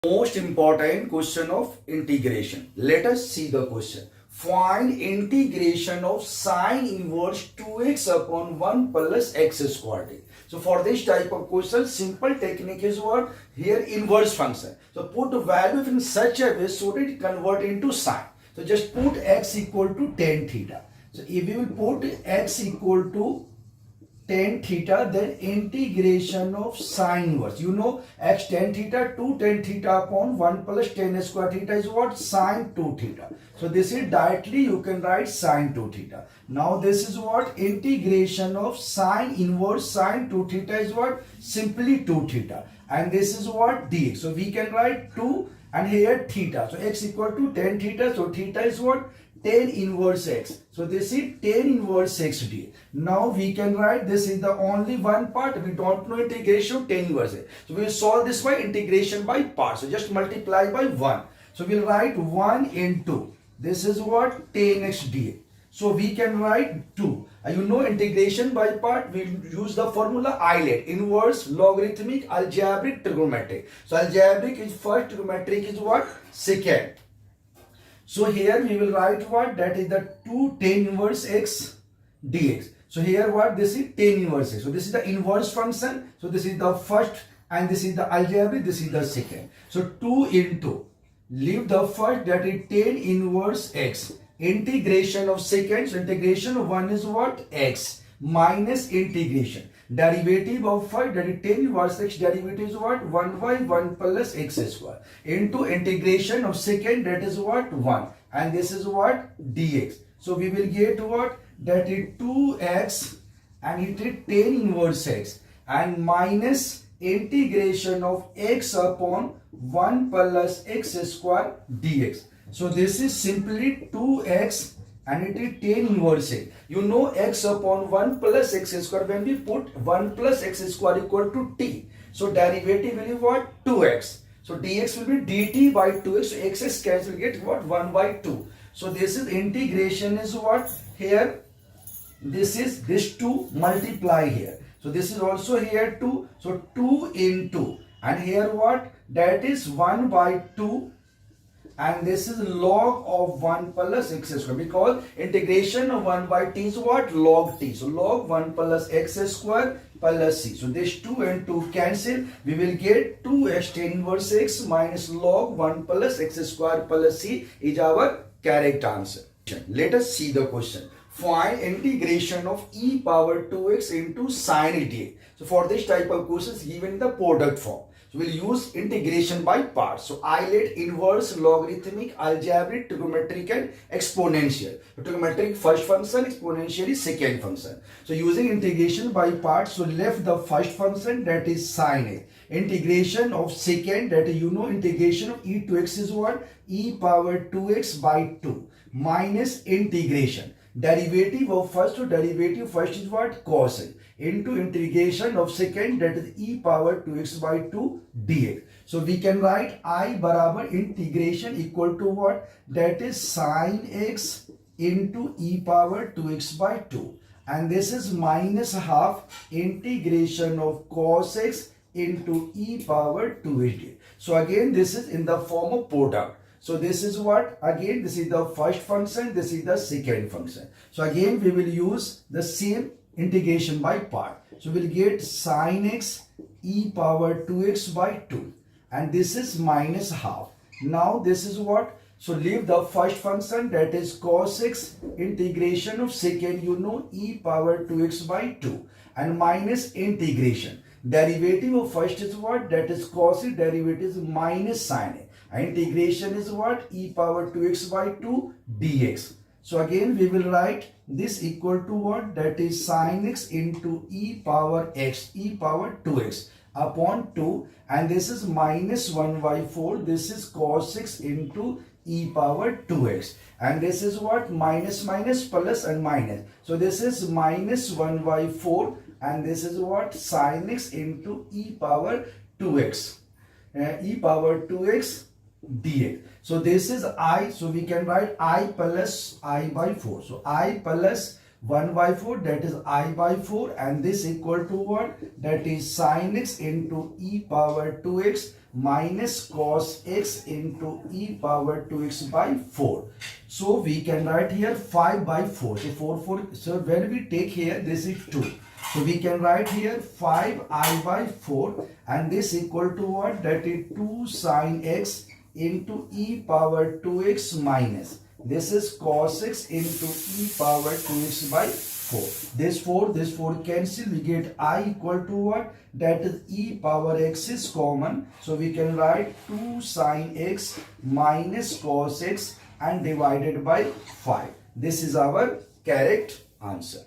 Most important question of integration. Let us see the question. Find integration of sine inverse 2x upon 1 plus x squared. So for this type of question, simple technique is what? Here inverse function. So put value in such a way so that it convert into sine. So just put x equal to tan theta. So if you will put x equal to tan theta, then integration of sine inverse. You know x tan theta, 2 tan theta upon 1 plus tan square theta is what? Sine 2 theta. So this is directly you can write sine 2 theta. Now this is what? Integration of sine inverse sine 2 theta is what? Simply 2 theta. And this is what? Dx. So we can write 2 and here theta. So x equal to tan theta. So theta is what? Tan inverse x. So this is tan inverse x dx. Now we can write this is the only one part. We don't know integration of tan inverse x. So we will solve this by integration by parts. So just multiply by 1. So we'll write 1 into this is what? Tan x dx. So we can write 2. You know integration by part, we use the formula ILAT, inverse, logarithmic, algebraic, trigonometric. So algebraic is first, trigonometric is what? Second. So here we will write what? That is the 2 tan inverse x dx. So here what? This is tan inverse x. So this is the inverse function. So this is the first and this is the algebraic, this is the second. So 2 into, leave the first, that is tan inverse x. Integration of second, so integration of 1 is what? X minus integration. Derivative of first, that is tan inverse x, derivative is what? 1 by 1 plus x square. Into integration of second, that is what? 1. And this is what? Dx. So we will get what? That is 2x and it is tan inverse x. And minus integration of x upon 1 plus x square dx. So this is simply 2x and it is tan inverse x. You know x upon 1 plus x square, when we put 1 plus x square equal to t. So derivative will be what? 2x. So dx will be dt by 2x. So x is cancelled, get what? 1 by 2. So this is integration is what? Here this is this 2 multiply here. So this is also here 2. So 2 into and here what? That is 1 by 2. And this is log of 1 plus x square, because integration of 1 by t is what? Log t. So log 1 plus x square plus c. So this 2 and 2 cancel. We will get 2x tan inverse x minus log 1 plus x square plus c is our correct answer. Let us see the question. Find integration of e power 2x into sine dx. So for this type of questions given the product form. So we'll use integration by parts. So ILAT, inverse, logarithmic, algebraic, trigonometric and exponential. So trigonometric first function, exponential is second function. So using integration by parts, so left the first function, that is sine a. Integration of second, that is, you know integration of e to x is what? E power 2x by 2 minus integration. Derivative of first, to derivative first is what? Cos a into integration of second, that is e power 2x by 2 dx. So we can write I barabar integration equal to what? That is sine x into e power 2x by 2. And this is minus half integration of cos x into e power 2x dx. So again this is in the form of product. So this is what? Again this is the first function, this is the second function. So again we will use the same integration by part. So we'll get sine x e power 2x by 2 and this is minus half. Now this is what? So leave the first function, that is cos x, integration of second, you know e power 2x by 2 and minus integration. Derivative of first is what? That is cos x, derivative is minus sine a. Integration is what? E power 2x by 2 dx. So again we will write this equal to what? That is sine x into e power x, e power 2x upon 2 and this is minus 1 by 4. This is cos x into e power 2x and this is what? Minus minus plus and minus. So this is minus 1 by 4 and this is what? Sine x into e power 2x, e power 2x dx. So this is I, so we can write I plus I by 4. So I plus 1 by 4, that is I by 4 and this equal to what? That is sine x into e power 2x minus cos x into e power 2x by 4. So we can write here 5 by 4. So 4. So when we take here, this is 2. So we can write here 5i by 4, and this equal to what? That is 2 sine x into e power 2x minus. This is cos x into e power 2x by 4. This 4 cancel. We get I equal to what? That is e power x is common. So we can write 2 sine x minus cos x and divided by 5. This is our correct answer.